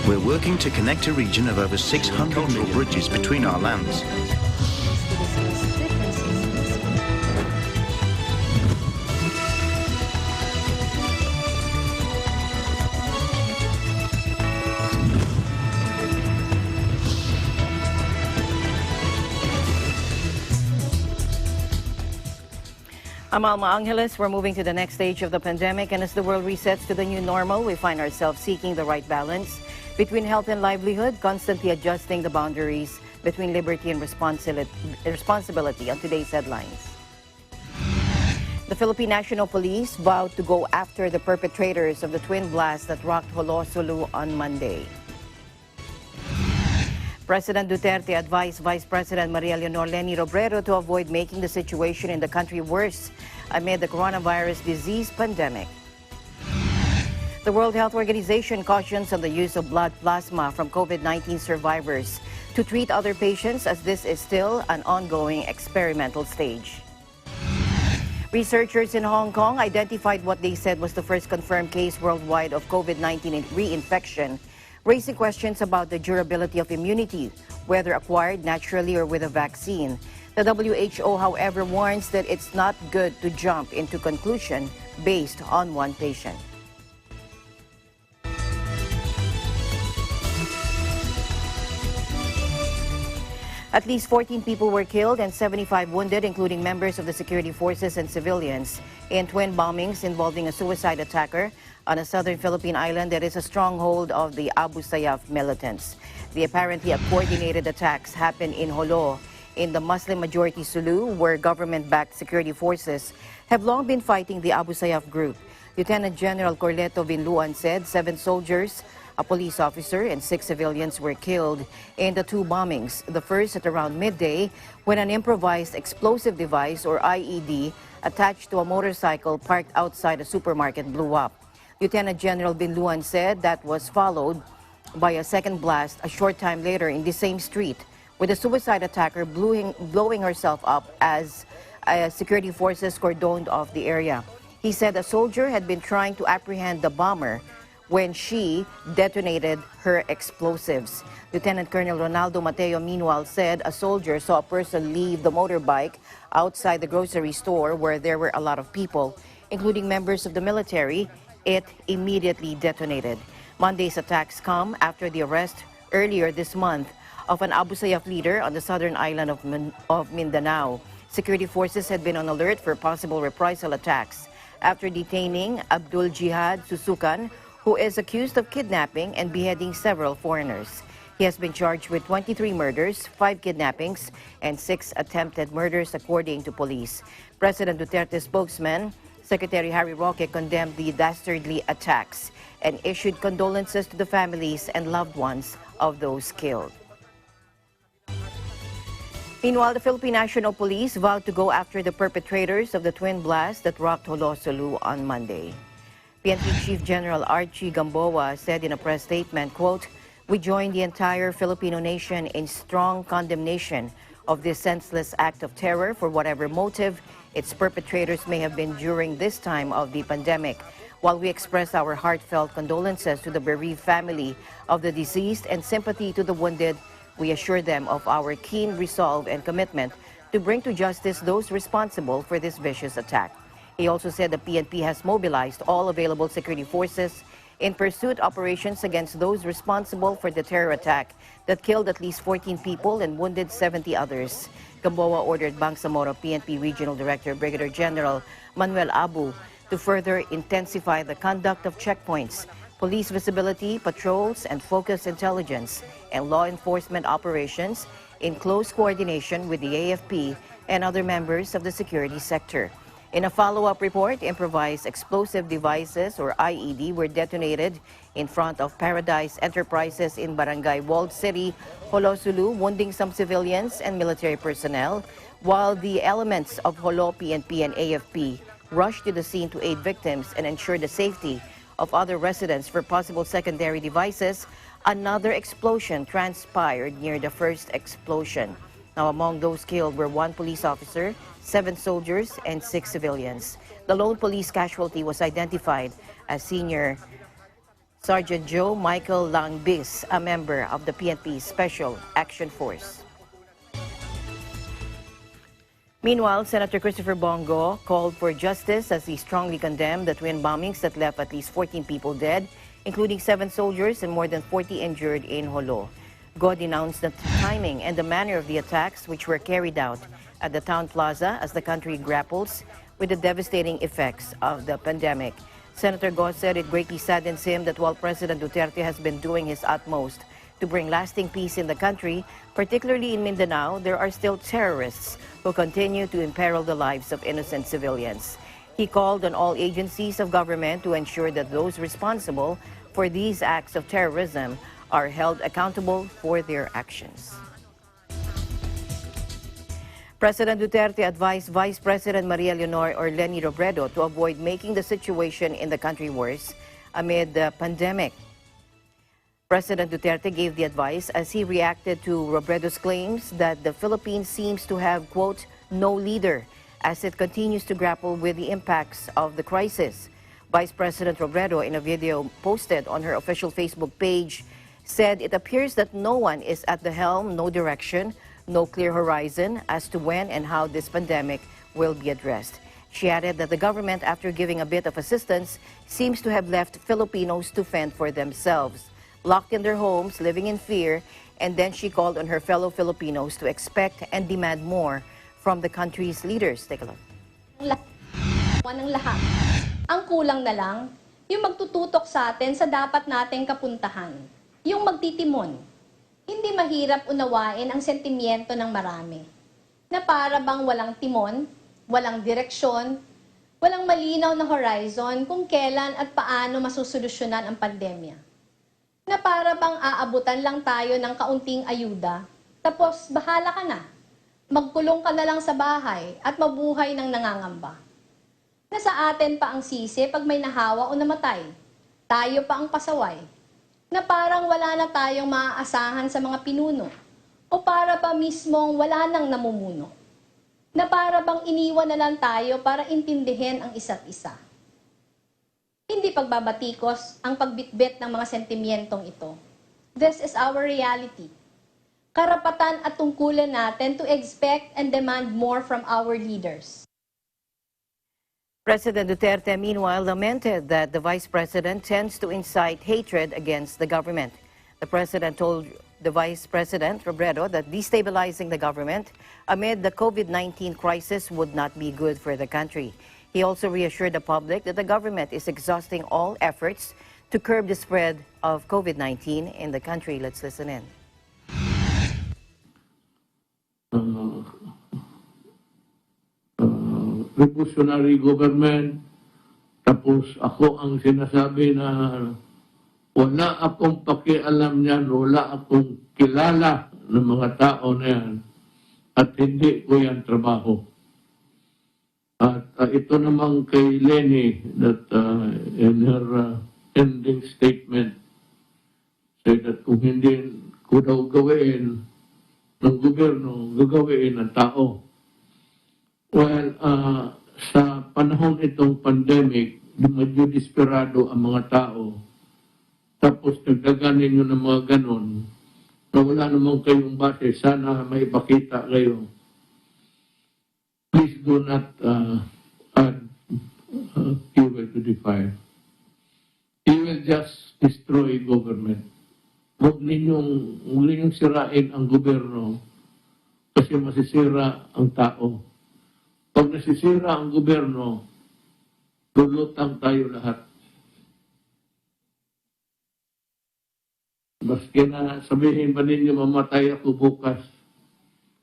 We're working to connect a region of over 600 cultural bridges between our lands. I'm Alma Angeles. We're moving to the next stage of the pandemic, and as the world resets to the new normal, we find ourselves seeking the right balance between health and livelihood, constantly adjusting the boundaries between liberty and responsibility on today's headlines. The Philippine National Police vowed to go after the perpetrators of the twin blast that rocked Sulu on Monday. President Duterte advised Vice President Maria Leonor Leni Robredo to avoid making the situation in the country worse amid the coronavirus disease pandemic. The World Health Organization cautions on the use of blood plasma from COVID-19 survivors to treat other patients, as this is still an ongoing experimental stage. Researchers in Hong Kong identified what they said was the first confirmed case worldwide of COVID-19 reinfection, raising questions about the durability of immunity, whether acquired naturally or with a vaccine. The WHO, however, warns that it's not good to jump into conclusion based on one patient. At least 14 people were killed and 75 wounded, including members of the security forces and civilians, in twin bombings involving a suicide attacker on a southern Philippine island that is a stronghold of the Abu Sayyaf militants. The apparently coordinated attacks happened in Jolo, in the Muslim-majority Sulu, where government-backed security forces have long been fighting the Abu Sayyaf group. Lieutenant General Corleto Vinluan said 7 soldiers, a police officer, and 6 civilians were killed in the 2 bombings. The first at around midday, when an improvised explosive device, or IED, attached to a motorcycle parked outside a supermarket blew up. Lieutenant General Vinluan said that was followed by a second blast a short time later in the same street, with a suicide attacker blowing herself up as security forces cordoned off the area. He said a soldier had been trying to apprehend the bomber when she detonated her explosives. Lieutenant Colonel Ronaldo Mateo meanwhile said a soldier saw a person leave the motorbike outside the grocery store where there were a lot of people, including members of the military. It immediately detonated. Monday's attacks come after the arrest earlier this month of an Abu Sayyaf leader on the southern island of Mindanao. Security forces had been on alert for possible reprisal attacks after detaining Abdul Jihad Susukan, who is accused of kidnapping and beheading several foreigners. He has been charged with 23 murders, 5 kidnappings, and 6 attempted murders, according to police. President Duterte's spokesman, Secretary Harry Roque, condemned the dastardly attacks and issued condolences to the families and loved ones of those killed. Meanwhile, the Philippine National Police vowed to go after the perpetrators of the twin blast that rocked Sulu on Monday. PNP Chief General Archie Gamboa said in a press statement, quote, "We join the entire Filipino nation in strong condemnation of this senseless act of terror for whatever motive its perpetrators may have been during this time of the pandemic. While we express our heartfelt condolences to the bereaved family of the deceased and sympathy to the wounded, we assure them of our keen resolve and commitment to bring to justice those responsible for this vicious attack." He also said the PNP has mobilized all available security forces in pursuit operations against those responsible for the terror attack that killed at least 14 people and wounded 70 others. Gamboa ordered Bangsamoro PNP Regional Director Brigadier General Manuel Abu to further intensify the conduct of checkpoints, police visibility, patrols, and focused intelligence and law enforcement operations in close coordination with the AFP and other members of the security sector. In a follow-up report, improvised explosive devices, or IED, were detonated in front of Paradise Enterprises in Barangay Walled City, Sulu, wounding some civilians and military personnel, while the elements of Jolo, PNP, and AFP rushed to the scene to aid victims and ensure the safety of other residents for possible secondary devices. Another explosion transpired near the first explosion. Now, among those killed were 1 police officer, 7 soldiers, and 6 civilians. The lone police casualty was identified as Senior Sergeant Joe Michael Langbis, a member of the PNP Special Action Force. Meanwhile, Senator Christopher Bongo called for justice as he strongly condemned the twin bombings that left at least 14 people dead, including 7 soldiers and more than 40 injured in Jolo. Go denounced the timing and the manner of the attacks which were carried out at the town plaza as the country grapples with the devastating effects of the pandemic. Senator Go said it greatly saddens him that while President Duterte has been doing his utmost to bring lasting peace in the country, particularly in Mindanao, there are still terrorists who continue to imperil the lives of innocent civilians. He called on all agencies of government to ensure that those responsible for these acts of terrorism are held accountable for their actions. President Duterte advised Vice President Maria Leonor or Leni Robredo to avoid making the situation in the country worse amid the pandemic. President Duterte gave the advice as he reacted to Robredo's claims that the Philippines seems to have, quote, no leader as it continues to grapple with the impacts of the crisis. Vice President Robredo, in a video posted on her official Facebook page, said it appears that no one is at the helm, no direction, no clear horizon as to when and how this pandemic will be addressed. She added that the government, after giving a bit of assistance, seems to have left Filipinos to fend for themselves, locked in their homes, living in fear, and then she called on her fellow Filipinos to expect and demand more from the country's leaders. Take a look. Ng lahat. Ang kulang na lang, yung magtututok sa atin sa dapat nating kapuntahan. Yung magtitimon. Hindi mahirap unawain ang sentimiento ng marami. Na para bang walang timon, walang direksyon, walang malinaw na horizon kung kailan at paano masusolusyonan ang pandemya. Na para bang aabutan lang tayo ng kaunting ayuda, tapos bahala ka na. Magkulong ka na lang sa bahay at mabuhay ng nangangamba. Na sa atin pa ang sisi pag may nahawa o namatay. Tayo pa ang pasaway. Na parang wala na tayong maaasahan sa mga pinuno. O para ba mismong wala nang namumuno. Na para bang iniwan na lang tayo para intindihin ang isa't isa. Hindi pagbabatikos ang pagbitbit ng mga sentimientong ito. This is our reality. Karapatan at tungkulan natin to expect and demand more from our leaders. President Duterte, meanwhile, lamented that the Vice President tends to incite hatred against the government. The President told the Vice President, Robredo, that destabilizing the government amid the COVID-19 crisis would not be good for the country. He also reassured the public that the government is exhausting all efforts to curb the spread of COVID-19 in the country. Let's listen in. Revolutionary government, tapos ako ang sinasabi na wala akong pakialam niyan, wala akong kilala ng mga tao na yan, at hindi ko yan trabaho. At ito namang kay Leni that in her ending statement said that kung hindi ko daw gawin ng gobyerno, gagawin ng tao. Well, sa panahon itong pandemic, medyo desperado ang mga tao. Tapos nagdaganin nyo ng mga ganon, na wala namang kayong base, sana may pakita kayo. Please do not add fuel to the fire. You will just destroy government. Huwag ninyong sirain ang gobyerno kasi masisira ang tao. Pag nasisira ang gobyerno, lulutang tayo lahat. Maski na sabihin ba ninyo mamatay ako bukas,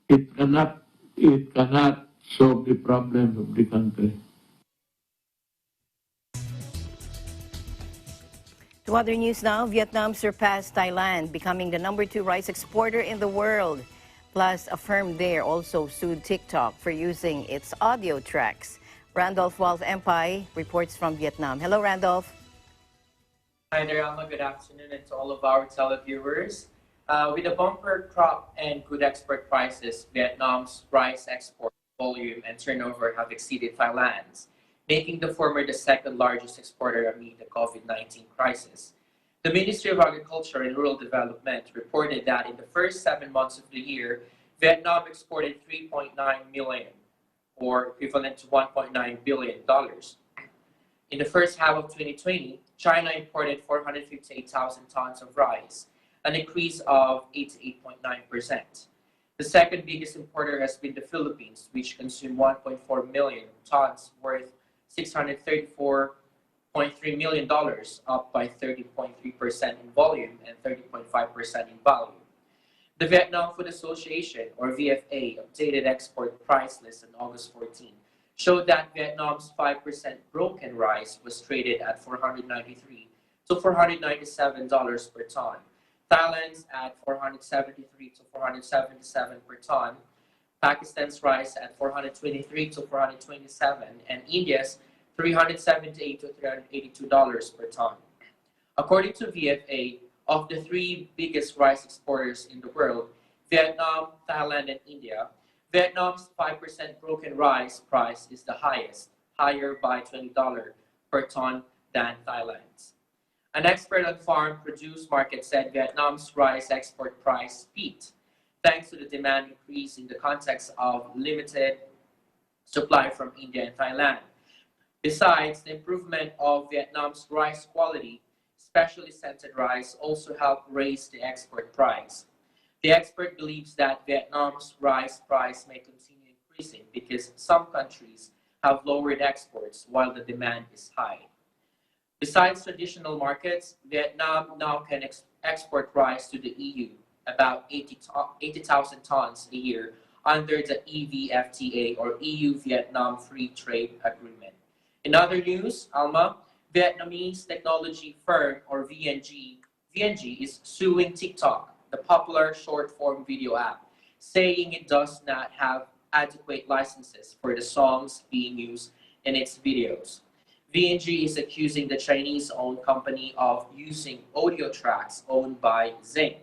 it cannot solve the problem of the country. To other news now, Vietnam surpassed Thailand, becoming the #2 rice exporter in the world. Plus, a firm there also sued TikTok for using its audio tracks. Randolph Wolf-Empire reports from Vietnam. Hello, Randolph. Hi there, Alma. Good afternoon, and to all of our televiewers. With the bumper crop and good export prices, Vietnam's rice export volume and turnover have exceeded Thailand's, making the former the second largest exporter amid the COVID-19 crisis. The Ministry of Agriculture and Rural Development reported that in the first 7 months of the year, Vietnam exported 3.9 million, or equivalent to $1.9 billion. In the first half of 2020, China imported 458,000 tons of rice, an increase of 88.9%. The second biggest importer has been the Philippines, which consumed 1.4 million tons worth $634.3 million, up by 30.3% in volume and 30.5% in value. The Vietnam Food Association, or VFA, updated export price list on August 14 showed that Vietnam's 5% broken rice was traded at $493 to $497 per ton. Thailand's at $473 to $477 per ton, Pakistan's rice at $423 to $427, and India's $378 to $382 per ton. According to VFA, of the three biggest rice exporters in the world, Vietnam, Thailand, and India, Vietnam's 5% broken rice price is the highest, higher by $20 per ton than Thailand's. An expert on farm produce market said Vietnam's rice export price peaked thanks to the demand increase in the context of limited supply from India and Thailand. Besides, the improvement of Vietnam's rice quality, especially scented rice, also helped raise the export price. The expert believes that Vietnam's rice price may continue increasing because some countries have lowered exports while the demand is high. Besides traditional markets, Vietnam now can export rice to the EU, about 80,000 tons a year under the EVFTA, or EU-Vietnam Free Trade Agreement. In other news, Alma, Vietnamese technology firm, or VNG is suing TikTok, the popular short-form video app, saying it does not have adequate licenses for the songs being used in its videos. VNG is accusing the Chinese-owned company of using audio tracks owned by Zing,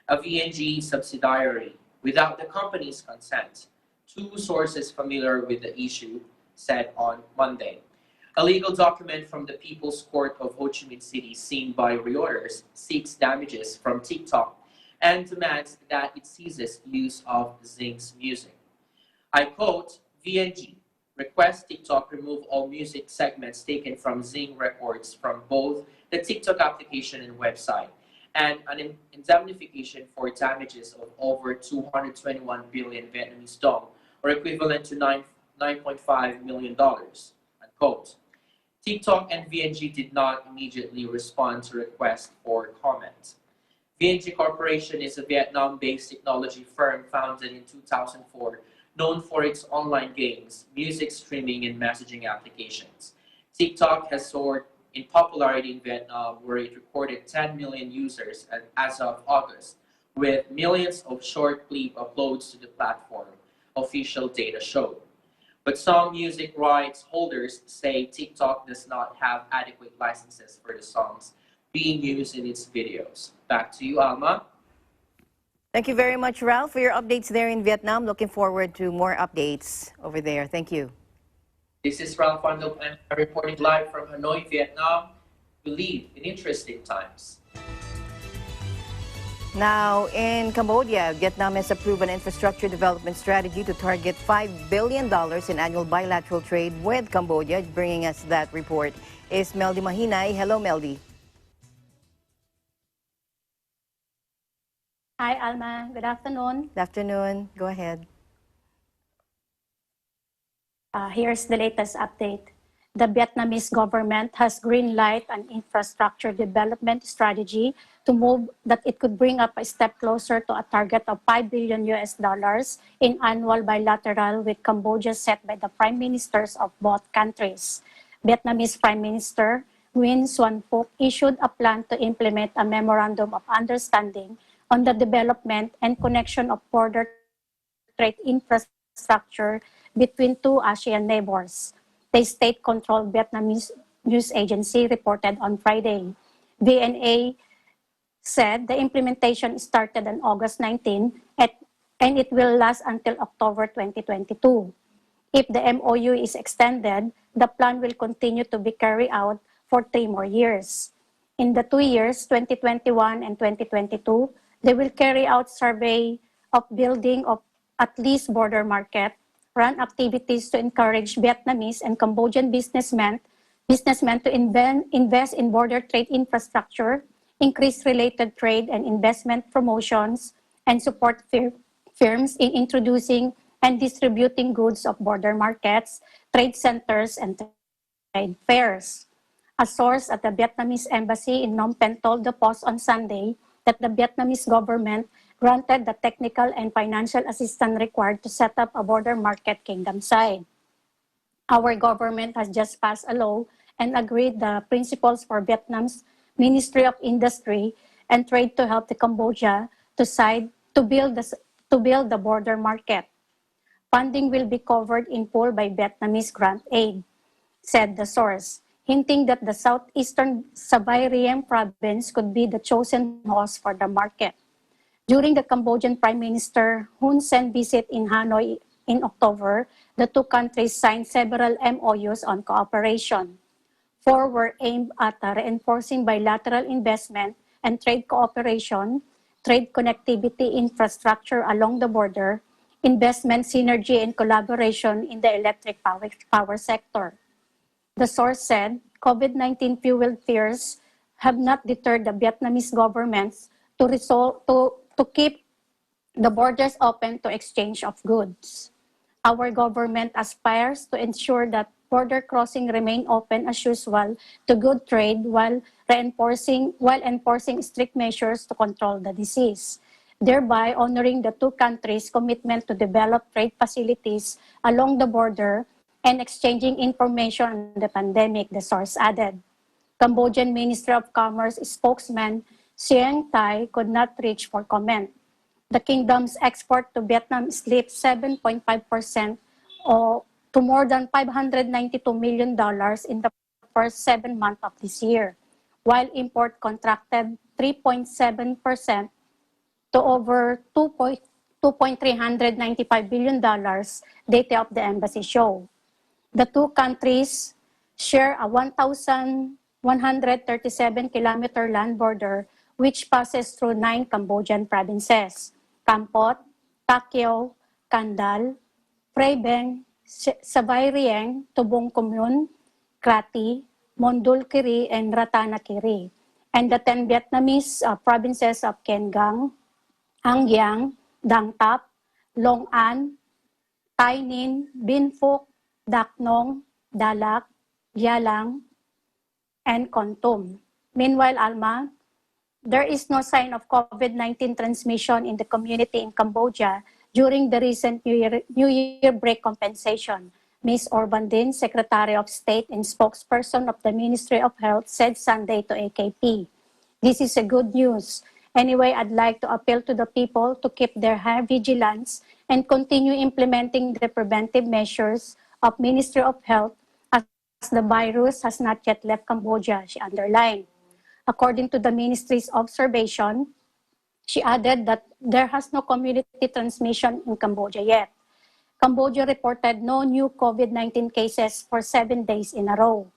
a VNG subsidiary, without the company's consent. Two sources familiar with the issue said on Monday. A legal document from the People's Court of Ho Chi Minh City, seen by Reuters, seeks damages from TikTok and demands that it ceases use of Zing's music. I quote, VNG requests TikTok remove all music segments taken from Zing records from both the TikTok application and website, and an indemnification for damages of over 221 billion Vietnamese dong, or equivalent to $9.5 million, unquote. TikTok and VNG did not immediately respond to requests for comment. VNG Corporation is a Vietnam-based technology firm founded in 2004, known for its online games, music streaming, and messaging applications. TikTok has soared in popularity in Vietnam, where it recorded 10 million users as of August, with millions of short clip uploads to the platform, official data showed. But some music rights holders say TikTok does not have adequate licenses for the songs being used in its videos. Back to you, Alma. Thank you very much, Ralph, for your updates there in Vietnam. Looking forward to more updates over there. Thank you. This is Ralph Wandel, and I'm reporting live from Hanoi, Vietnam. We live in interesting times. Now, in Cambodia, Vietnam has approved an infrastructure development strategy to target $5 billion in annual bilateral trade with Cambodia. Bringing us that report is Meldy Mahinay. Hello, Meldy. Hi, Alma. Good afternoon. Good afternoon. Go ahead. Here's the latest update. The Vietnamese government has green-light an infrastructure development strategy to move that it could bring up a step closer to a target of $5 billion in annual bilateral with Cambodia set by the prime ministers of both countries. Vietnamese Prime Minister Nguyen Xuan Phuc issued a plan to implement a memorandum of understanding on the development and connection of border trade infrastructure between two ASEAN neighbors. The state-controlled Vietnamese news agency reported on Friday. VNA said the implementation started on August 19 and it will last until October 2022. If the MOU is extended, the plan will continue to be carried out for 3 more years. In the 2 years, 2021 and 2022, they will carry out survey of building of at least border market, run activities to encourage Vietnamese and Cambodian businessmen to invest in border trade infrastructure, increase related trade and investment promotions, and support firms in introducing and distributing goods of border markets, trade centers, and trade fairs. A source at the Vietnamese embassy in Phnom Penh told the Post on Sunday that the Vietnamese government granted the technical and financial assistance required to set up a border market kingdom side. Our government has just passed a law and agreed the principles for Vietnam's Ministry of Industry and Trade to help the Cambodia to build the border market. Funding will be covered in full by Vietnamese grant aid, said the source, hinting that the southeastern Savai Riem province could be the chosen host for the market. During the Cambodian Prime Minister Hun Sen visit in Hanoi in October, the two countries signed several MOUs on cooperation. 4 were aimed at reinforcing bilateral investment and trade cooperation, trade connectivity infrastructure along the border, investment synergy and collaboration in the electric power sector. The source said COVID-19 fueled fears have not deterred the Vietnamese governments to keep the borders open to exchange of goods. Our government aspires to ensure that border crossing remain open as usual to good trade while enforcing strict measures to control the disease, thereby honoring the two countries' commitment to develop trade facilities along the border and exchanging information on the pandemic, the source added. Cambodian Ministry of Commerce spokesman Sieng Tai could not reach for comment. The kingdom's export to Vietnam slipped 7.5% or to more than $592 million in the first 7 months of this year, while import contracted 3.7% to over $2.395 billion, data of the embassy show. The two countries share a 1,137-kilometer land border which passes through 9 Cambodian provinces: Kampot, Takeo, Kandal, Phray Beng, Savai Rieng, Tubong Commune, Krati, Mondul Kiri, and Ratanakiri, and the 10 Vietnamese provinces ofIen Gang, An Giang, Dang Tap, Long An, Tai Ninh, Binh Phuc, Dak Nong, Dalat, Giang, and Kon Tum. Meanwhile, Alma, there is no sign of COVID-19 transmission in the community in Cambodia during the recent New Year break compensation. Ms. Orbandin, Secretary of State and spokesperson of the Ministry of Health, said Sunday to AKP. This is a good news. Anyway, I'd like to appeal to the people to keep their high vigilance and continue implementing the preventive measures of Ministry of Health as the virus has not yet left Cambodia, she underlined. According to the ministry's observation, she added that there has no community transmission in Cambodia yet. Cambodia reported no new COVID-19 cases for 7 days in a row.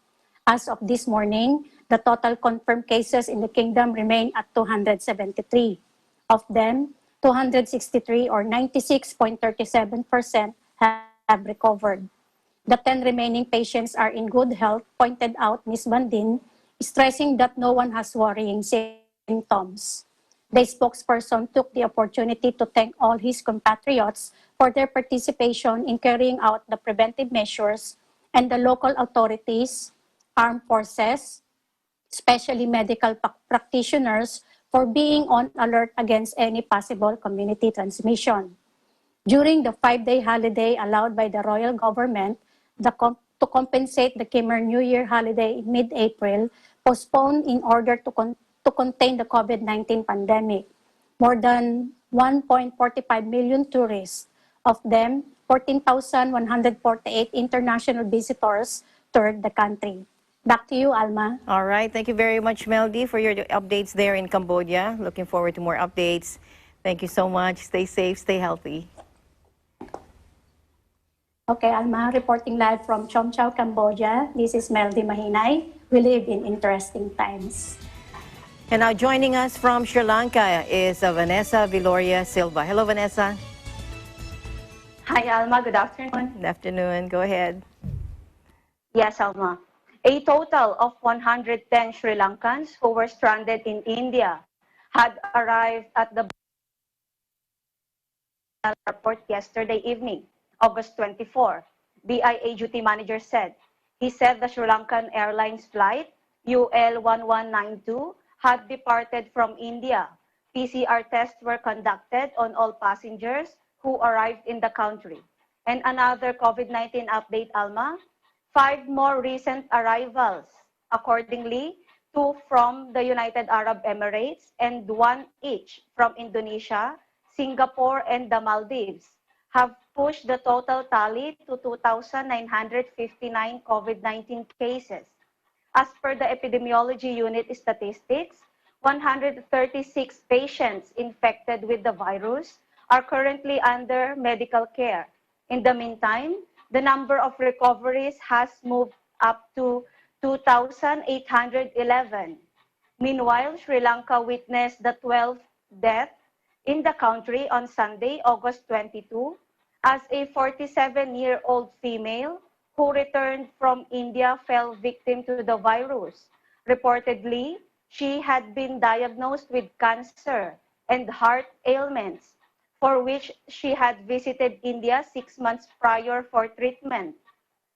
As of this morning, the total confirmed cases in the kingdom remain at 273. Of them, 263 or 96.37% have recovered. The 10 remaining patients are in good health, pointed out Ms. Bandin, stressing that no one has worrying symptoms. The spokesperson took the opportunity to thank all his compatriots for their participation in carrying out the preventive measures and the local authorities, armed forces, especially medical practitioners, for being on alert against any possible community transmission. During the 5-day holiday allowed by the royal government, to compensate the Khmer New Year holiday in mid-April, postponed in order to contain the COVID-19 pandemic. More than 1.45 million tourists, of them 14,148 international visitors, toured the country. Back to you, Alma. All right. Thank you very much, Meldy, for your updates there in Cambodia. Looking forward to more updates. Thank you so much. Stay safe, stay healthy. Okay, Alma, reporting live from Chom Chau, Cambodia. This is Meldy Mahinay. We live in interesting times. And now joining us from Sri Lanka is Vanessa Viloria Silva. Hello, Vanessa. Hi, Alma. Good afternoon. Good afternoon. Go ahead. Yes, Alma. A total of 110 Sri Lankans who were stranded in India had arrived at the airport yesterday evening, August 24, BIA duty manager said. He said the Sri Lankan Airlines flight UL1192 had departed from India. PCR tests were conducted on all passengers who arrived in the country. And another COVID-19 update, Alma, 5 more recent arrivals. Accordingly, 2 from the United Arab Emirates and 1 each from Indonesia, Singapore, and the Maldives have pushed the total tally to 2,959 COVID-19 cases. As per the epidemiology unit statistics, 136 patients infected with the virus are currently under medical care. In the meantime, the number of recoveries has moved up to 2,811. Meanwhile, Sri Lanka witnessed the 12th death in the country on Sunday, August 22, as a 47-year-old female who returned from India fell victim to the virus. Reportedly, she had been diagnosed with cancer and heart ailments, for which she had visited India 6 months prior for treatment.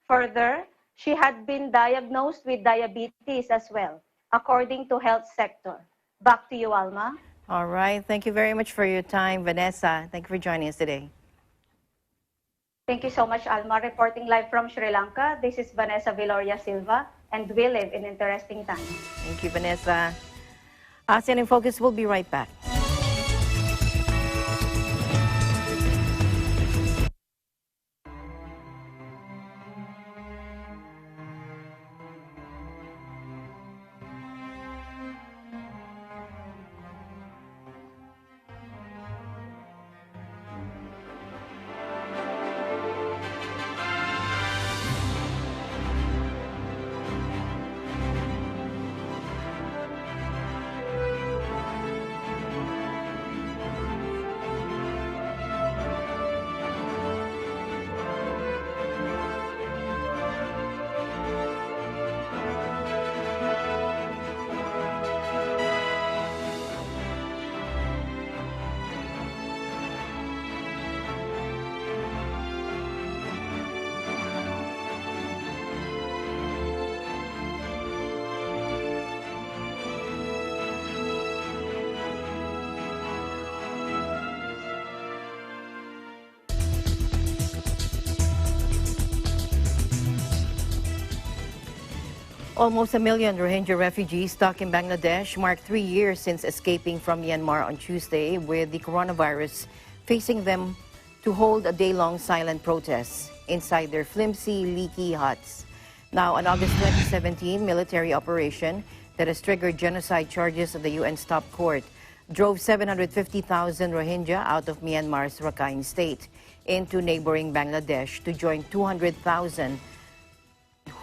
Further, she had been diagnosed with diabetes as well, according to health sector. Back to you, Alma. All right. Thank you very much for your time, Vanessa. Thank you for joining us today. Thank you so much, Alma. Reporting live from Sri Lanka, this is Vanessa Viloria Silva, and we live in interesting times. Thank you, Vanessa. ASEAN in Focus will be right back. Almost 1 million Rohingya refugees stuck in Bangladesh mark 3 years since escaping from Myanmar on Tuesday, with the coronavirus facing them to hold a day-long silent protest inside their flimsy, leaky huts. Now, an August 2017 military operation that has triggered genocide charges of the UN's top court drove 750,000 Rohingya out of Myanmar's Rakhine state into neighboring Bangladesh to join 200,000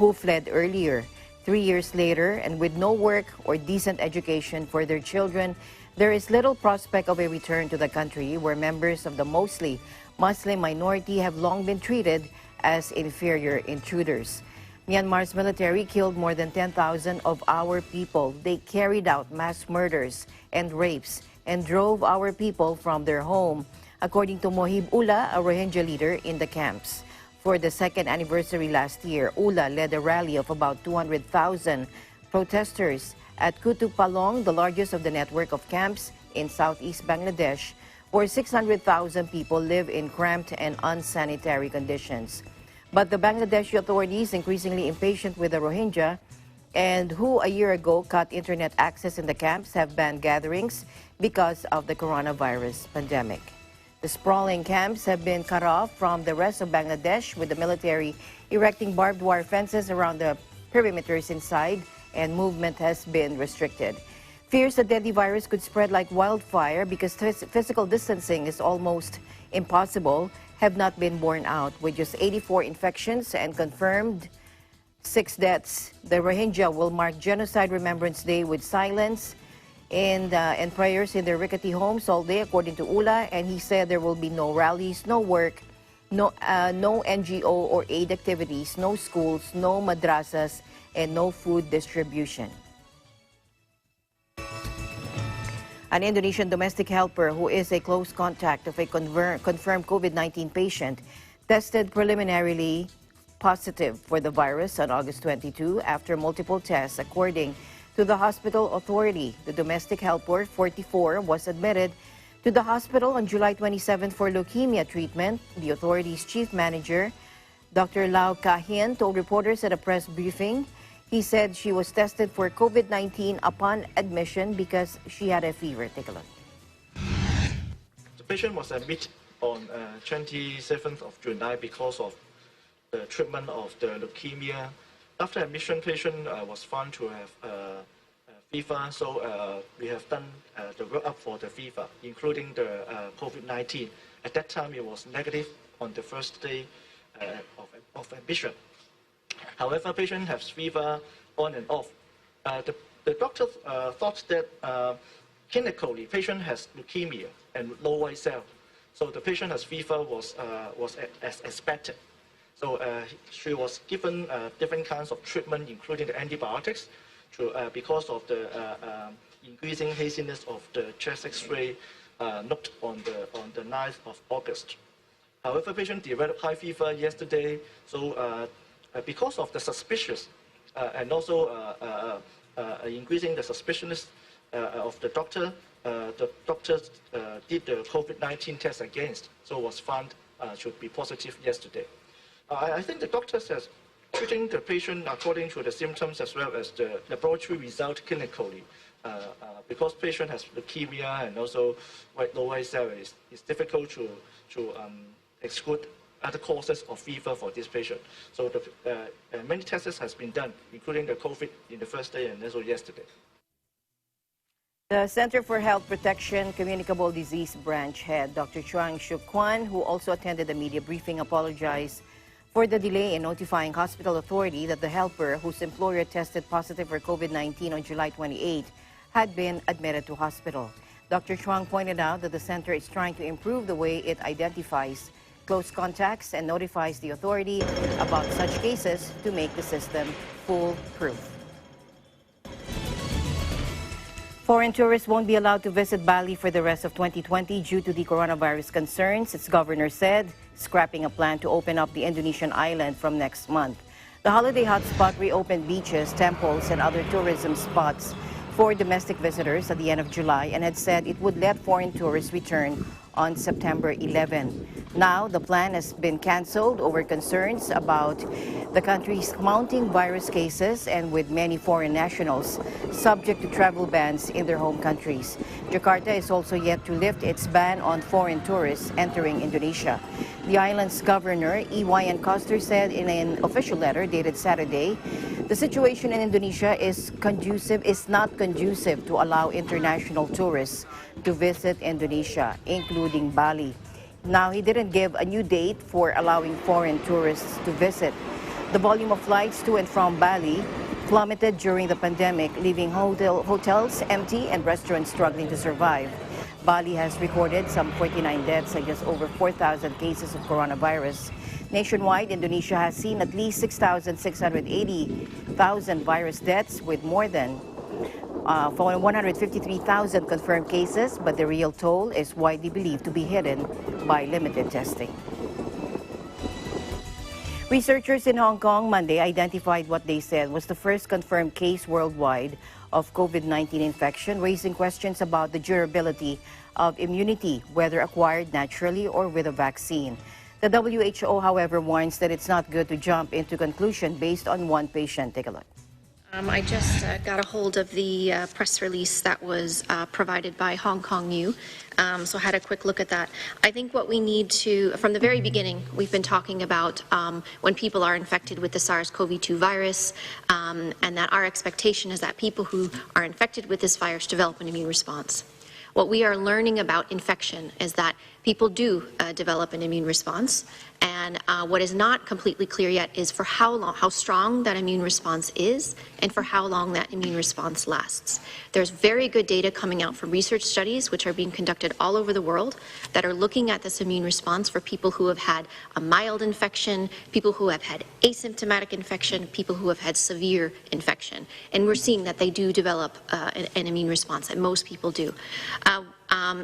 who fled earlier. 3 years later, and with no work or decent education for their children, there is little prospect of a return to the country where members of the mostly Muslim minority have long been treated as inferior intruders. Myanmar's military killed more than 10,000 of our people. They carried out mass murders and rapes and drove our people from their home, according to Mohib Ullah, a Rohingya leader in the camps. For the second anniversary last year, Ullah led a rally of about 200,000 protesters at Kutub Palong, the largest of the network of camps in southeast Bangladesh, where 600,000 people live in cramped and unsanitary conditions. But the Bangladeshi authorities, increasingly impatient with the Rohingya, and who a year ago cut internet access in the camps, have banned gatherings because of the coronavirus pandemic. The sprawling camps have been cut off from the rest of Bangladesh, with the military erecting barbed wire fences around the perimeters inside, and movement has been restricted. Fears the deadly virus could spread like wildfire because physical distancing is almost impossible have not been borne out, with just 84 infections and confirmed 6 deaths. The Rohingya will mark Genocide Remembrance Day with silence and prayers in their rickety homes all day, according to Ula. And he said there will be no rallies, no work, no NGO or aid activities, no schools, no madrasas, and no food distribution. An Indonesian domestic helper who is a close contact of a confirmed COVID-19 patient tested preliminarily positive for the virus on August 22 after multiple tests, according to the hospital authority. The domestic helper, 44, was admitted to the hospital on July 27 for leukemia treatment. The authority's chief manager, Dr. Lan Kangmekong, told reporters at a press briefing he said she was tested for COVID-19 upon admission because she had a fever. Take a look. The patient was admitted on 27th of July because of the treatment of the leukemia. After admission, patient was found to have fever, so we have done the workup for the fever, including the COVID-19. At that time, it was negative on the first day of admission. However, patient has fever on and off. The doctor thought that clinically, patient has leukemia and low white cell. So the patient has fever was as expected. So she was given different kinds of treatment, including the antibiotics, because of the increasing haziness of the chest X-ray note on the 9th of August. However, patient developed high fever yesterday, so because of the suspicious and also increasing the suspiciousness of the doctor did the COVID-19 test against, so was found should be positive yesterday. I think the doctor says treating the patient according to the symptoms as well as the laboratory result clinically, because patient has leukemia and also low white cell, it's difficult to exclude other causes of fever for this patient. So many tests has been done, including the COVID in the first day and also yesterday. The Center for Health Protection Communicable Disease Branch head, Dr. Chuang Shuk Kwan, who also attended the media briefing, apologized for the delay in notifying hospital authority that the helper, whose employer tested positive for COVID-19 on July 28, had been admitted to hospital. Dr. Chuang pointed out that the center is trying to improve the way it identifies close contacts and notifies the authority about such cases to make the system foolproof. Foreign tourists won't be allowed to visit Bali for the rest of 2020 due to the coronavirus concerns, its governor said, scrapping a plan to open up the Indonesian island from next month. The holiday hotspot reopened beaches, temples, and other tourism spots for domestic visitors at the end of July and had said it would let foreign tourists return on September 11. Now, the plan has been canceled over concerns about the country's mounting virus cases and with many foreign nationals subject to travel bans in their home countries. Jakarta is also yet to lift its ban on foreign tourists entering Indonesia. The island's governor, Iwayan Koster, said in an official letter dated Saturday, the situation in Indonesia is not conducive to allow international tourists to visit Indonesia, including Bali. Now, he didn't give a new date for allowing foreign tourists to visit. The volume of flights to and from Bali plummeted during the pandemic, leaving hotels empty and restaurants struggling to survive. Bali has recorded some 49 deaths and just over 4,000 cases of coronavirus. Nationwide, Indonesia has seen at least 6,680,000 virus deaths with more than 153,000 confirmed cases, but the real toll is widely believed to be hidden by limited testing. Researchers in Hong Kong Monday identified what they said was the first confirmed case worldwide of COVID-19 infection, raising questions about the durability of immunity, whether acquired naturally or with a vaccine. The WHO, however, warns that it's not good to jump into conclusion based on one patient. Take a look. I just got a hold of the press release that was provided by Hong Kong New, so I had a quick look at that. I think what we need to, from the very beginning, we've been talking about when people are infected with the SARS-CoV-2 virus, and that our expectation is that people who are infected with this virus develop an immune response. What we are learning about infection is that people do develop an immune response, And what is not completely clear yet is for how long, how strong that immune response is, and for how long that immune response lasts. There's very good data coming out from research studies, which are being conducted all over the world, that are looking at this immune response for people who have had a mild infection, people who have had asymptomatic infection, people who have had severe infection. And we're seeing that they do develop an immune response, that most people do.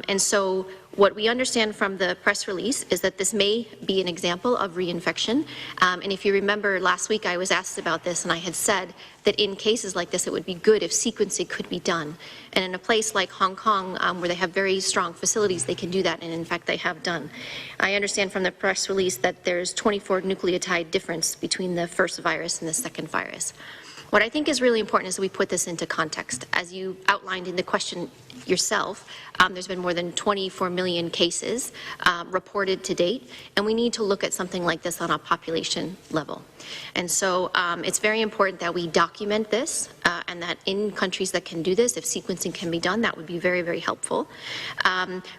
And so what we understand from the press release is that this may be an example of reinfection. And if you remember last week I was asked about this, and I had said that in cases like this it would be good if sequencing could be done. And in a place like Hong Kong, where they have very strong facilities, they can do that, and in fact they have done. I understand from the press release that there's 24 nucleotide difference between the first virus and the second virus. What I think is really important is that we put this into context. As you outlined in the question yourself, there's been more than 24 million cases reported to date, and we need to look at something like this on a population level. And so it's very important that we document this, and that in countries that can do this, if sequencing can be done, that would be very, very helpful.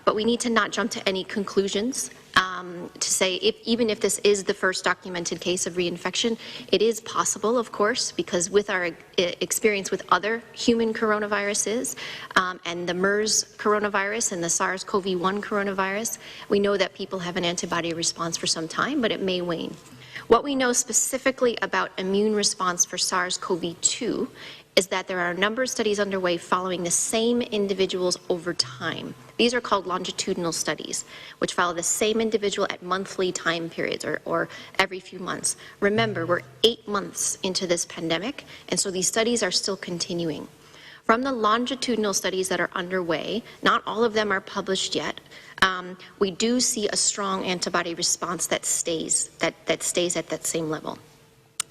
But we need to not jump to any conclusions. To say even if this is the first documented case of reinfection, it is possible, of course, because with our experience with other human coronaviruses and the MERS coronavirus and the SARS-CoV-1 coronavirus, we know that people have an antibody response for some time, but it may wane. What we know specifically about immune response for SARS-CoV-2 is that there are a number of studies underway following the same individuals over time. These are called longitudinal studies, which follow the same individual at monthly time periods or every few months. Remember, we're 8 months into this pandemic, and so these studies are still continuing. From the longitudinal studies that are underway, not all of them are published yet, we do see a strong antibody response that stays at that same level.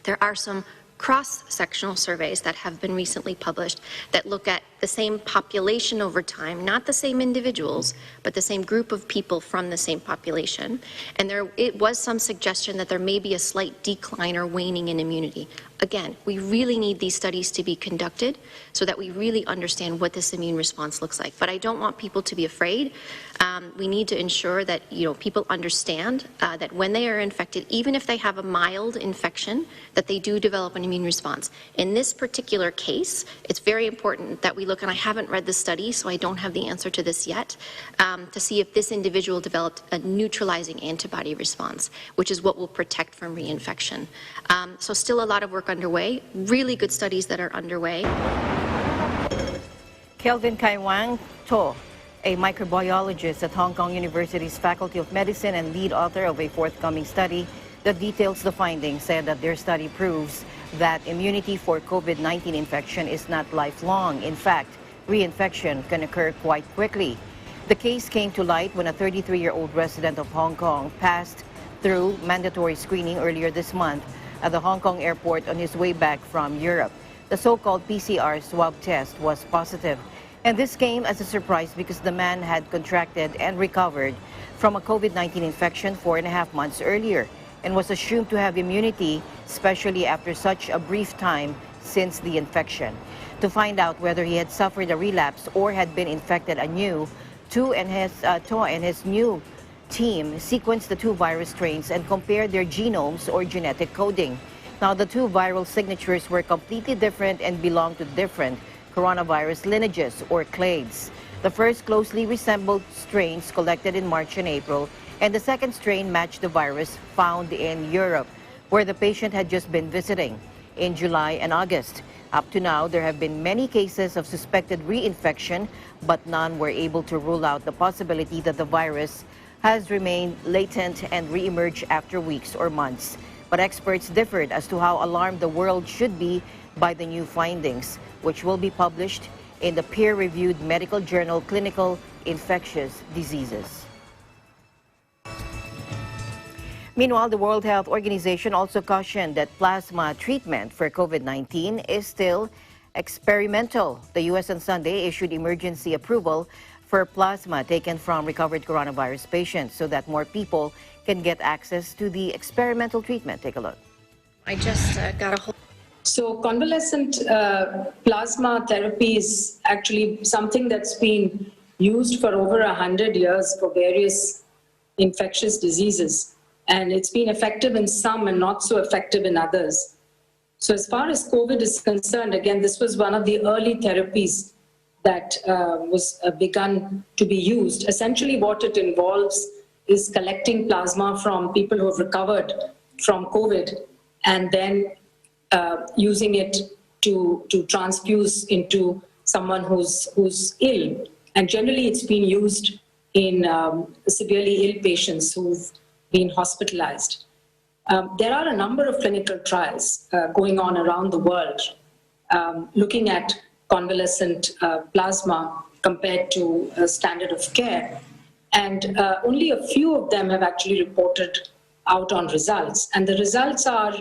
There are some cross-sectional surveys that have been recently published that look at the same population over time, not the same individuals, but the same group of people from the same population. And it was some suggestion that there may be a slight decline or waning in immunity. Again, we really need these studies to be conducted so that we really understand what this immune response looks like. But I don't want people to be afraid. We need to ensure that people understand that when they are infected, even if they have a mild infection, that they do develop an immune response. In this particular case, it's very important that we look, and I haven't read the study, so I don't have the answer to this yet, to see if this individual developed a neutralizing antibody response, which is what will protect from reinfection. So still a lot of work underway, really good studies that are underway. Kelvin Kaiwang To, a microbiologist at Hong Kong University's Faculty of Medicine and lead author of a forthcoming study that details the findings, said that their study proves that immunity for COVID-19 infection is not lifelong. In fact, reinfection can occur quite quickly. The case came to light when a 33-year-old resident of Hong Kong passed through mandatory screening earlier this month at the Hong Kong airport on his way back from Europe. The so-called PCR swab test was positive. And this came as a surprise because the man had contracted and recovered from a COVID-19 infection 4.5 months earlier and was assumed to have immunity, especially after such a brief time since the infection. To find out whether he had suffered a relapse or had been infected anew, To and his new team sequenced the two virus strains and compared their genomes or genetic coding. Now, the two viral signatures were completely different and belong to different coronavirus lineages or clades. The first closely resembled strains collected in March and April, and the second strain matched the virus found in Europe, where the patient had just been visiting in July and August. Up to now, there have been many cases of suspected reinfection, but none were able to rule out the possibility that the virus has remained latent and reemerged after weeks or months. But experts differed as to how alarmed the world should be by the new findings, which will be published in the peer-reviewed medical journal Clinical Infectious Diseases. Meanwhile, the World Health Organization also cautioned that plasma treatment for COVID-19 is still experimental. The U.S. on Sunday issued emergency approval for plasma taken from recovered coronavirus patients so that more people can get access to the experimental treatment. Take a look. I just got a hold. So convalescent plasma therapy is actually something that's been used for over 100 years for various infectious diseases. and it's been effective in some and not so effective in others. So as far as COVID is concerned, again, this was one of the early therapies that was begun to be used. Essentially what it involves is collecting plasma from people who have recovered from COVID and then using it to transfuse into someone who's ill. And generally it's been used in severely ill patients who've been hospitalized. There are a number of clinical trials going on around the world looking at convalescent plasma compared to standard of care. And only a few of them have actually reported out on results. And the results are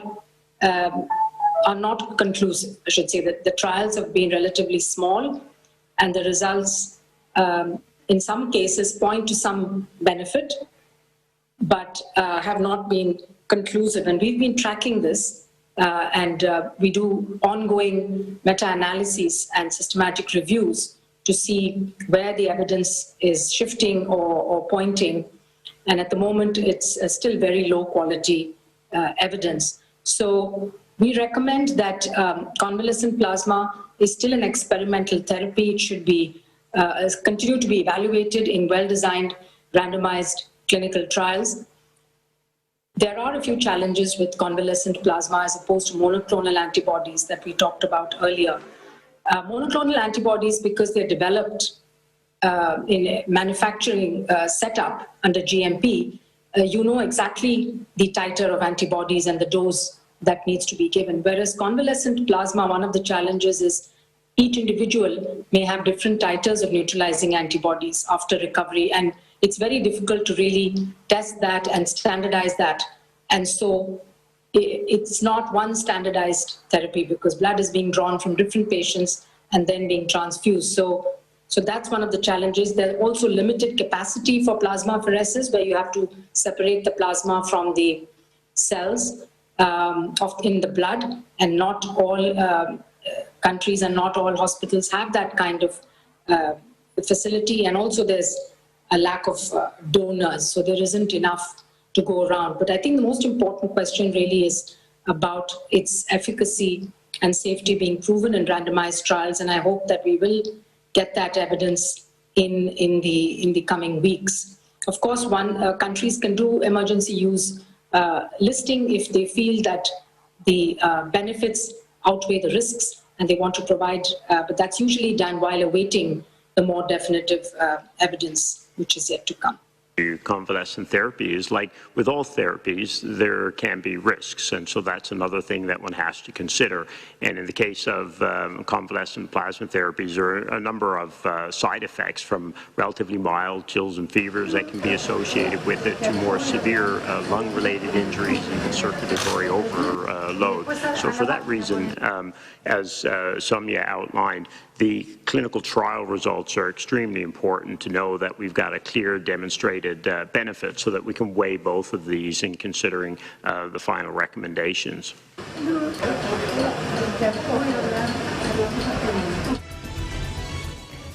not conclusive. I should say that the trials have been relatively small and the results in some cases point to some benefit, but have not been conclusive. And we've been tracking this and we do ongoing meta-analyses and systematic reviews to see where the evidence is shifting or pointing. And at the moment, it's still very low quality evidence. So we recommend that convalescent plasma is still an experimental therapy. It should be continue to be evaluated in well-designed, randomized clinical trials. There are a few challenges with convalescent plasma as opposed to monoclonal antibodies that we talked about earlier. Monoclonal antibodies, because they're developed in a manufacturing setup under GMP, you know exactly the titer of antibodies and the dose that needs to be given. Whereas convalescent plasma, one of the challenges is each individual may have different titers of neutralizing antibodies after recovery, and it's very difficult to really test that and standardize that. And so it's not one standardized therapy because blood is being drawn from different patients and then being transfused. So that's one of the challenges. There's also limited capacity for plasmapheresis, where you have to separate the plasma from the cells in the blood, and not all countries and not all hospitals have that kind of facility. And also there's a lack of donors, so there isn't enough to go around. But I think the most important question really is about its efficacy and safety being proven in randomized trials, and I hope that we will get that evidence in the coming weeks. Of course, countries can do emergency use listing if they feel that the benefits outweigh the risks and they want to provide, but that's usually done while awaiting the more definitive evidence, which is yet to come. Convalescent therapy is like with all therapies, there can be risks, and so that's another thing that one has to consider. And in the case of convalescent plasma therapies, there are a number of side effects, from relatively mild chills and fevers that can be associated with it to more severe lung-related injuries and circulatory overload. So for that reason, as Soumya outlined, the clinical trial results are extremely important to know that we've got a clear demonstrated benefit, so that we can weigh both of these in considering the final recommendations.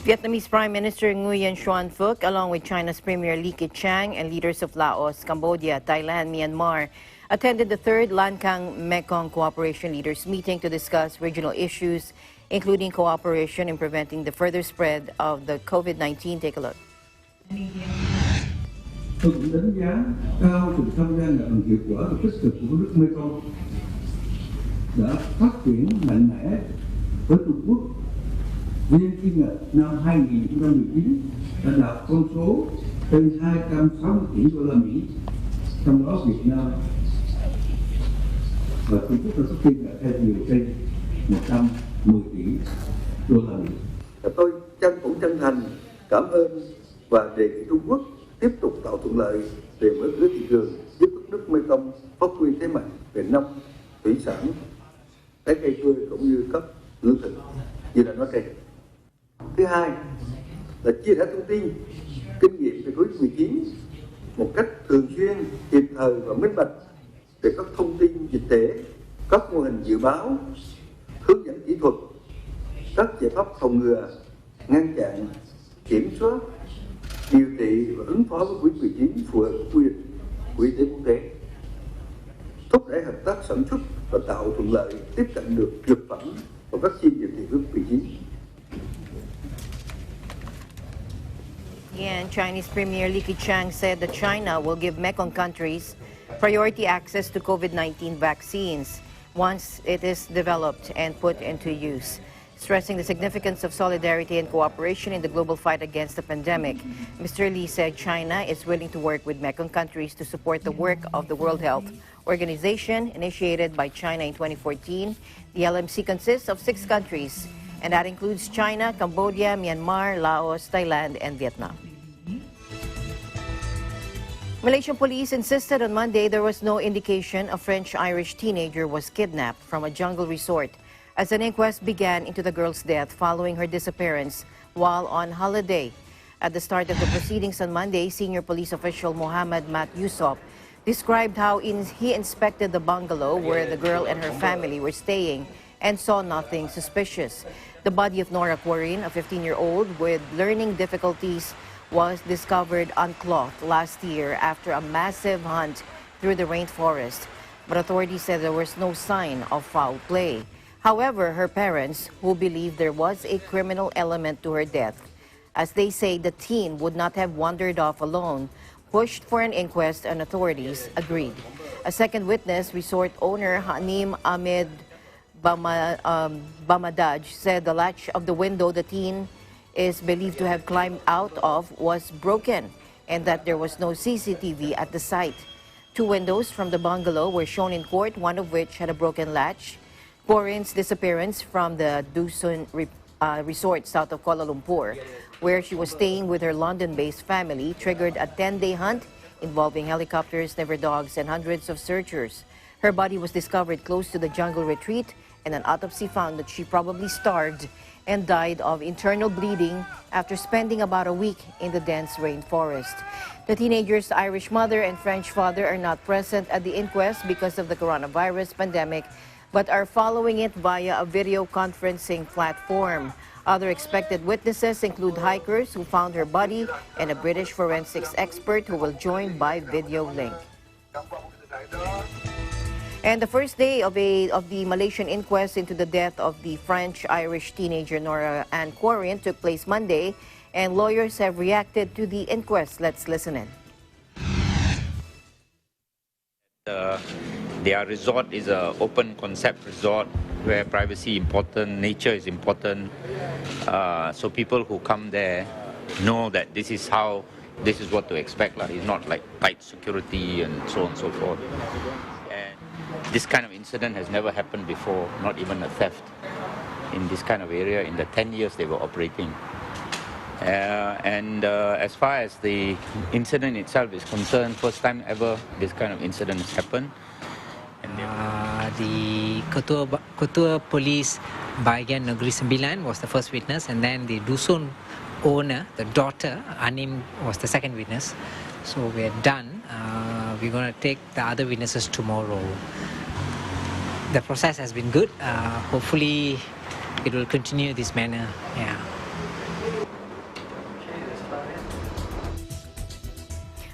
Vietnamese Prime Minister Nguyen Xuan Phuc, along with China's Premier Li Keqiang and leaders of Laos, Cambodia, Thailand, Myanmar, attended the third Lan Kangmekong Cooperation Leaders Meeting to discuss regional issues, including cooperation in preventing the further spread of the COVID-19. Take a look. Tôi cũng đánh giá cao sự tham gia ngày càng hiệu quả và tích cực của nước Mekong đã phát triển mạnh mẽ với Trung Quốc. Riêng kim ngạch năm 2019 đã đạt con số trên 260 tỷ đô la Mỹ, trong đó Việt Nam và Trung Quốc đã xuất kim ngạch theo nhiều trên 110 tỷ đô la Mỹ. Tôi cũng chân thành cảm ơn và đề nghị Trung Quốc tiếp tục tạo thuận lợi để mở cửa thị trường, giúp các nước Mekong phát huy thế mạnh về nông, thủy sản, trái cây tươi cũng như các lương thực như đã nói trên. Thứ hai là chia sẻ thông tin, kinh nghiệm về COVID-19 một cách thường xuyên, kịp thời và minh bạch về các thông tin dịch tễ, các mô hình dự báo, hướng dẫn kỹ thuật, các giải pháp phòng ngừa, ngăn chặn, kiểm soát, điều trị và ứng phó với COVID-19 phù hợp với quy định của y tế quốc tế. thúc đẩy hợp tác sản xuất và tạo thuận lợi tiếp cận được dược phẩm và vaccine điều trị COVID-19. And Chinese Premier Li Keqiang said that China will give Mekong countries priority access to COVID-19 vaccines once it is developed and put into use. Stressing the significance of solidarity and cooperation in the global fight against the pandemic, Mr. Li said China is willing to work with Mekong countries to support the work of the World Health Organization initiated by China in 2014. The LMC consists of 6 countries, and that includes China, Cambodia, Myanmar, Laos, Thailand, and Vietnam. Malaysian police insisted on Monday there was no indication a French-Irish teenager was kidnapped from a jungle resort as an inquest began into the girl's death following her disappearance while on holiday. At the start of the proceedings on Monday, senior police official Mohammed Mat Yusof described how he inspected the bungalow where the girl and her family were staying and saw nothing suspicious. The body of Nora Quarin, a 15-year-old with learning difficulties, was discovered unclothed last year after a massive hunt through the rainforest. But authorities said there was no sign of foul play. However, her parents, who believe there was a criminal element to her death, as they say the teen would not have wandered off alone, pushed for an inquest and authorities agreed. A second witness, resort owner Hanim Ahmed Bamadaj, said the latch of the window the teen is believed to have climbed out of was broken and that there was no CCTV at the site. 2 windows from the bungalow were shown in court, one of which had a broken latch. Quarin's disappearance from the Dusun resort south of Kuala Lumpur, where she was staying with her London-based family, triggered a 10-day hunt involving helicopters, never dogs, and hundreds of searchers. Her body was discovered close to the jungle retreat, and an autopsy found that she probably starved and died of internal bleeding after spending about a week in the dense rainforest. The teenager's Irish mother and French father are not present at the inquest because of the coronavirus pandemic, but are following it via a video conferencing platform. Other expected witnesses include hikers who found her body and a British forensics expert who will join by video link. And the first day of the Malaysian inquest into the death of the French-Irish teenager Nora Ann Quarin took place Monday, and lawyers have reacted to the inquest. Let's listen in. Their resort is an open concept resort where privacy important, nature is important. So people who come there know that this is what to expect. It's not like tight security and so on and so forth. And this kind of incident has never happened before, not even a theft in this kind of area in the 10 years they were operating. As far as the incident itself is concerned, first time ever this kind of incident has happened. The Ketua Polis Bahagian Negeri Sembilan was the first witness, and then the Dusun owner, the daughter, Anim, was the second witness. So we're done. We're going to take the other witnesses tomorrow. The process has been good. Hopefully it will continue this manner. Yeah.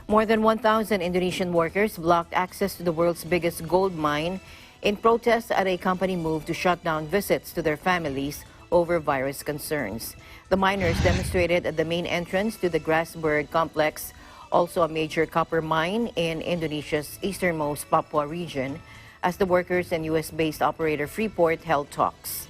More than 1,000 Indonesian workers blocked access to the world's biggest gold mine in protest at a company move to shut down visits to their families over virus concerns. The miners demonstrated at the main entrance to the Grasberg complex, also a major copper mine in Indonesia's easternmost Papua region, as the workers and U.S.-based operator Freeport held talks.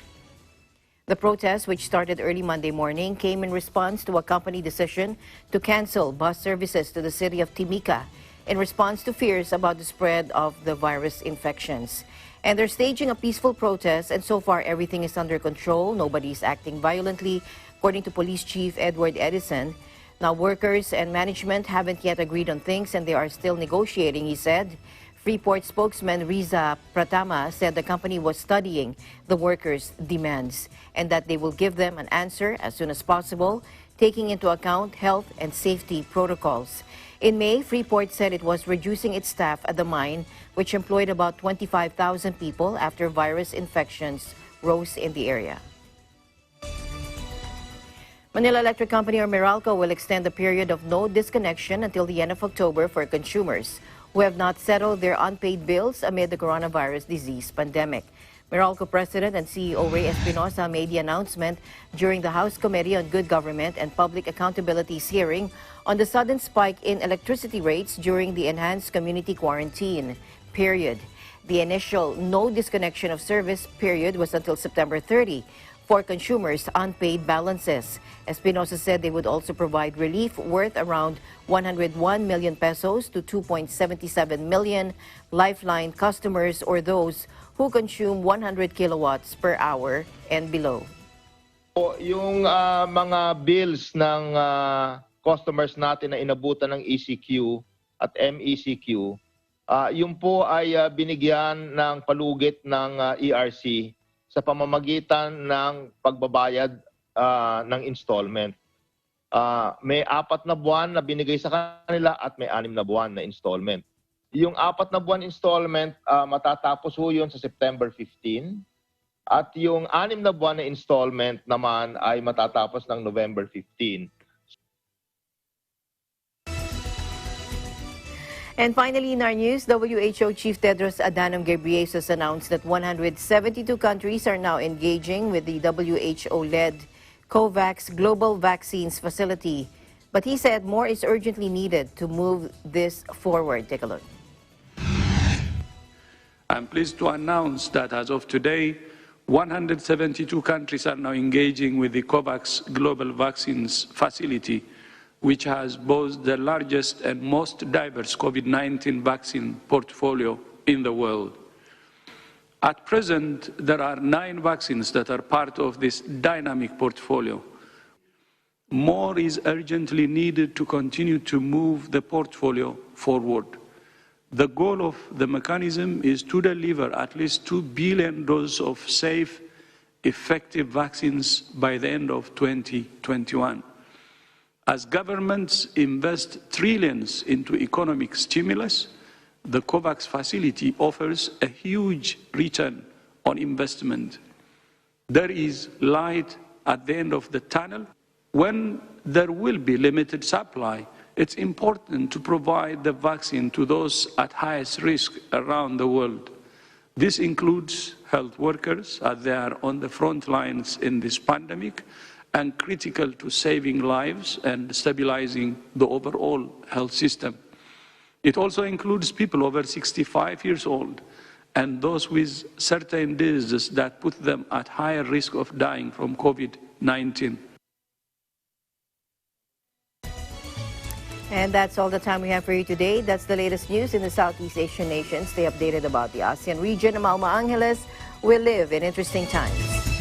The protest, which started early Monday morning, came in response to a company decision to cancel bus services to the city of Timika in response to fears about the spread of the virus infections. And they're staging a peaceful protest, and so far everything is under control. Nobody's acting violently, according to Police Chief Edward Edison. Now, workers and management haven't yet agreed on things, and they are still negotiating, he said. Freeport spokesman Riza Pratama said the company was studying the workers' demands and that they will give them an answer as soon as possible, taking into account health and safety protocols. In May, Freeport said it was reducing its staff at the mine, which employed about 25,000 people after virus infections rose in the area. Manila Electric Company, or Meralco, will extend the period of no disconnection until the end of October for consumers who have not settled their unpaid bills amid the coronavirus disease pandemic. Meralco President and CEO Ray Espinosa made the announcement during the House Committee on Good Government and Public Accountability's hearing on the sudden spike in electricity rates during the enhanced community quarantine period. The initial no disconnection of service period was until September 30 for consumers' unpaid balances. Espinosa said they would also provide relief worth around 101 million pesos to 2.77 million lifeline customers or those who consume 100 kilowatts per hour and below. Yung mga bills ng customers natin na inabutan ng ECQ at MECQ, yun po ay binigyan ng palugit ng ERC sa pamamagitan ng pagbabayad ng installment. May 4 na buwan na binigay sa kanila at may 6 na buwan na installment. Yung 4 na buwan installment, matatapos ho yun sa September 15. At yung 6 na buwan na installment naman ay matatapos ng November 15. And finally, in our news, WHO Chief Tedros Adhanom Ghebreyesus announced that 172 countries are now engaging with the WHO-led COVAX Global Vaccines Facility. But he said more is urgently needed to move this forward. Take a look. I'm pleased to announce that as of today, 172 countries are now engaging with the COVAX Global Vaccines Facility, which has both the largest and most diverse COVID-19 vaccine portfolio in the world. At present, there are 9 vaccines that are part of this dynamic portfolio. More is urgently needed to continue to move the portfolio forward. The goal of the mechanism is to deliver at least 2 billion doses of safe, effective vaccines by the end of 2021. As governments invest trillions into economic stimulus, the COVAX facility offers a huge return on investment. There is light at the end of the tunnel. When there will be limited supply, it's important to provide the vaccine to those at highest risk around the world. This includes health workers, as they are on the front lines in this pandemic, and critical to saving lives and stabilizing the overall health system. It also includes people over 65 years old and those with certain diseases that put them at higher risk of dying from COVID-19. And that's all the time we have for you today. That's the latest news in the Southeast Asian nations. Stay updated about the ASEAN region. Mauma Angeles will live in interesting times.